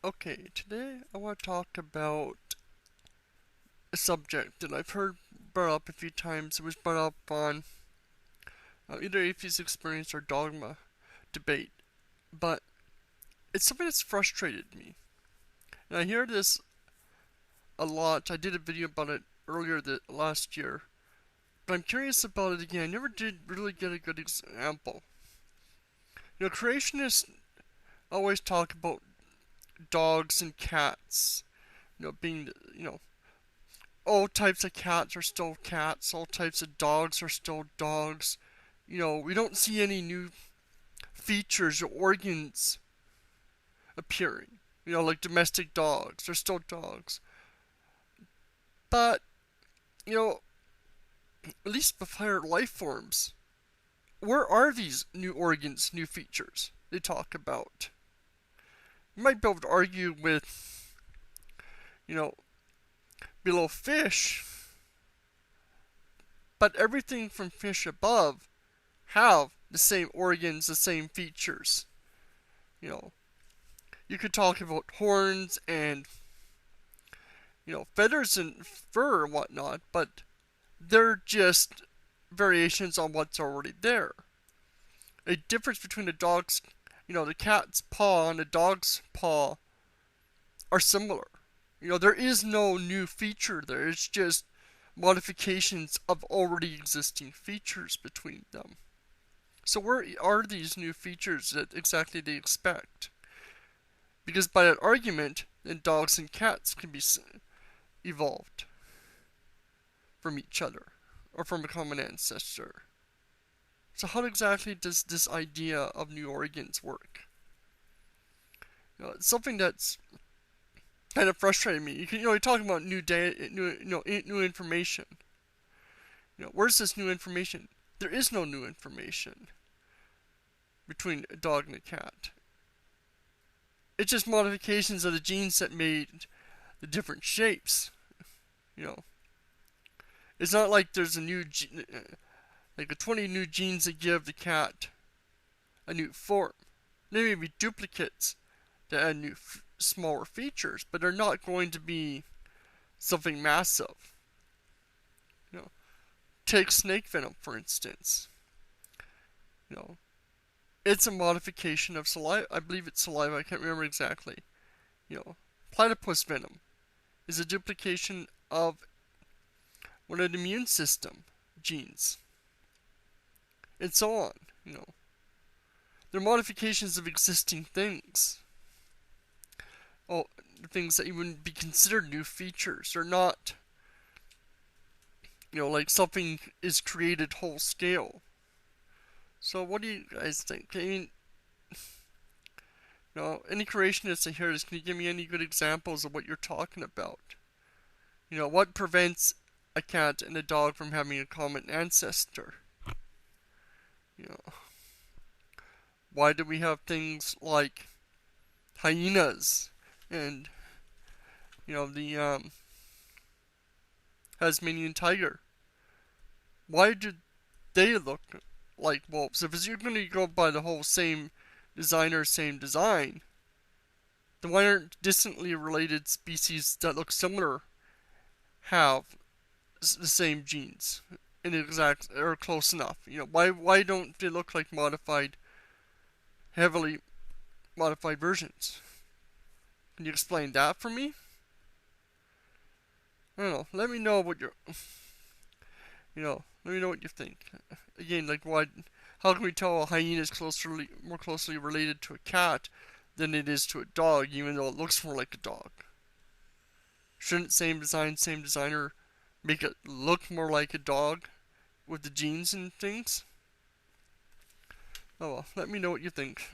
Okay, today I want to talk about a subject that I've heard brought up a few times. It was brought up on either atheist experience or dogma debate, but it's something that's frustrated me. And I hear this a lot. I did a video about it earlier last year, but I'm curious about it again. I never did really get a good example. Creationists always talk about dogs and cats, being, all types of cats are still cats, all types of dogs are still dogs. We don't see any new features or organs appearing. Like domestic dogs, they're still dogs. But, you know, at least with higher life forms, where are these new organs, new features they talk about? You might be able to argue with, you know, below fish, but everything from fish above have the same organs, the same features. You know, you could talk about horns and, feathers and fur and whatnot, but they're just variations on what's already there. A difference between the cat's paw and a dog's paw are similar. There is no new feature there. It's just modifications of already existing features between them. So where are these new features that exactly they expect? Because by that argument, then dogs and cats can be evolved from each other or from a common ancestor. So how exactly does this idea of new organs work? It's something that's kind of frustrating me. You're talking about new data, new information. Where's this new information? There is no new information between a dog and a cat. It's just modifications of the genes that made the different shapes. You know, it's not like there's like a 20 new genes that give the cat a new form. They may be duplicates that add new, smaller features, but they're not going to be something massive. Take snake venom for instance. You know, it's a modification of saliva. I believe it's saliva. I can't remember exactly. Platypus venom is a duplication of one of the immune system genes, and so on. They're modifications of existing things. Oh, things that you wouldn't be considered new features. They're not, like something is created whole scale. So what do you guys think? I mean, any creationists in here, can you give me any good examples of what you're talking about? What prevents a cat and a dog from having a common ancestor? You know, why do we have things like hyenas and the Tasmanian tiger? Why do they look like wolves? If you're going to go by the whole same designer, same design, then why aren't distantly related species that look similar have the same genes in exact or close enough? Why don't they look like heavily modified versions? Can you explain that for me? I don't know. Let me know what you're. Let me know what you think. Again, like why? How can we tell a hyena is more closely related to a cat than it is to a dog, even though it looks more like a dog? Shouldn't same designer make it look more like a dog with the genes and things? Oh well, let me know what you think.